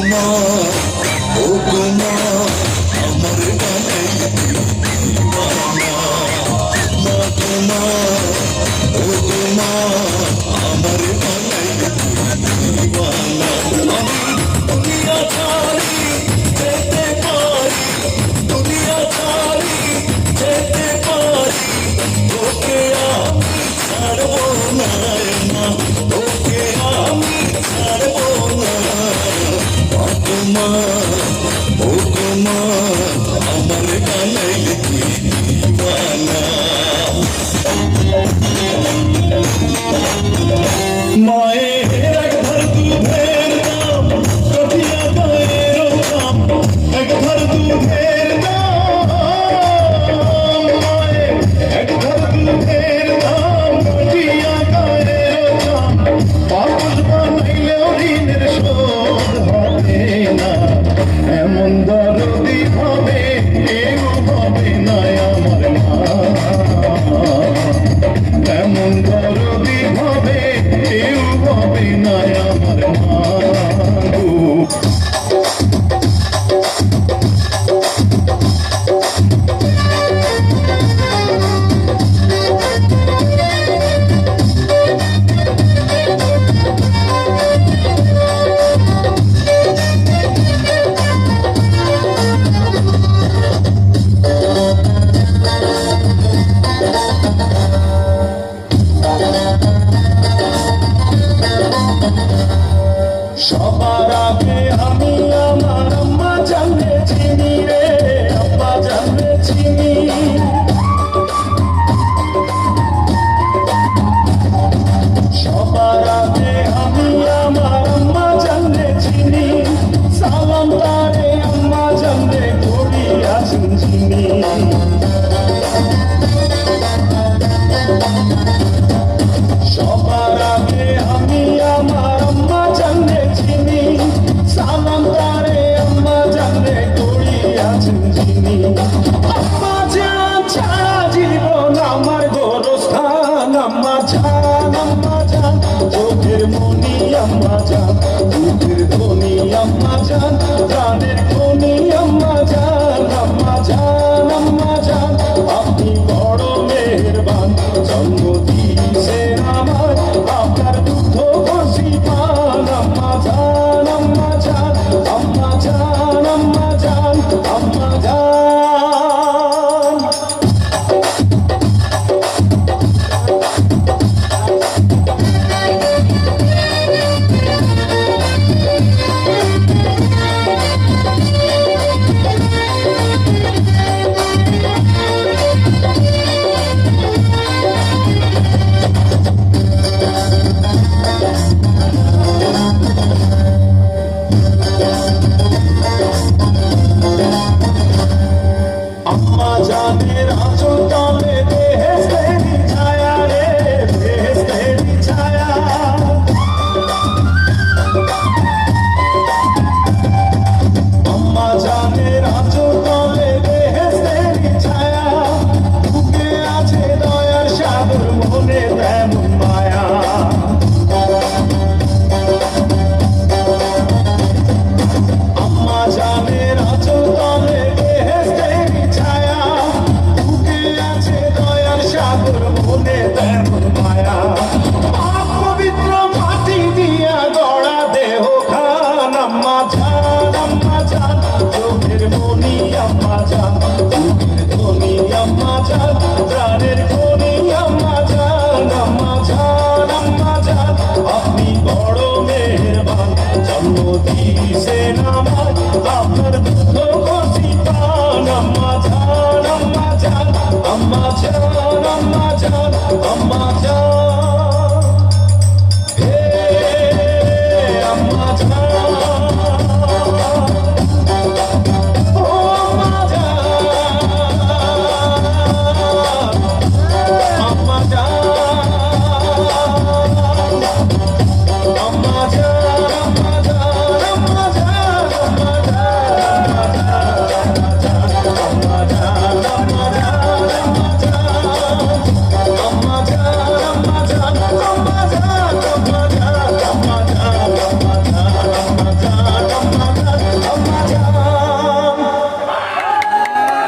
মা ও গো মা আমার গানে দিওয়ানা মা গো মা ও গো মা আমার গানে দিওয়ানা আমি দুনিয়া ছাড়ি যেতে পারি দুনিয়া ছাড়ি যেতে পারি তোকে আমি ছাড়বো না মা তোকে আমি ছাড়বো না মা ও গো মা আমার গানে দিওয়ানা মায়ের এক ধর দুধের দাম কঠিয়া গায়ের দাম এক ধর দুধের দাম মায়ের এক ধর দুধের দাম কঠিয়া গায়ের দাম পাগল বানাইলেও ঋণের শোধ হবে না এমন দরদি হবে কেউ হবে না আমার মা এমন দরদি হবে কেউ হবে না আমার মা গো সবার আগে আমি আমার আম্মা জানে চিনি রে আব্বা জানে চিনি সবার আগে আমি আমার আম্মা জানে চিনি সালাম তারে আম্মা জানে করি আছেন চিনি সবার আগে আমি আমার আম্মা জানে চিনি সালাম তারে আম্মা জানে করি আছেন চিনি আম্মা জান ছাড়া জীবন আমার গোরস্থান আম্মা জান চোখের মনি আম্মা জান দুধের ধনি আম্মা জান প্রাণের খনি আম্মা জান আপনি বড় মেহেরবান জন্ম দিয়েছেন আমার আপনার দুধ খুশি পান আম্মা জান আম্মা জান আম্মা জান আম্মা জান আম্মা জান আম্মা জানের আঁচল তলে বেহেশতেরি ছায়া রে বেহেশতেরি ছায়া আম্মা জানের আঁচল তলে বেহেশতেরি ছায়া বুকে আছে দয়ার সাগর মনে তেমন মায়া আম্মা জানের আঁচল তলে বেহেশতেরি ছায়া বুকে আছে দয়ার সাগর মনে তেমন মায়া পবিত্র মাটি দিয়া গড়া দেহ খান আম্মা জান চোখের মনি আম্মা জান দুধের ধনি আম্মা জান প্রাণের খনি আম্মা জান আপনি বড় মেহেরবান জন্ম দিয়েছেন আমার আপনার দুধ খুশি পান আম্মা জান আম্মা জান আম্মা জান আম্মা জান আম্মা জান হে আম্মা জান ও আম্মা জান আম্মা জান আম্মা জান আম্মা জান আম্মা জান আম্মা জান আম্মা জান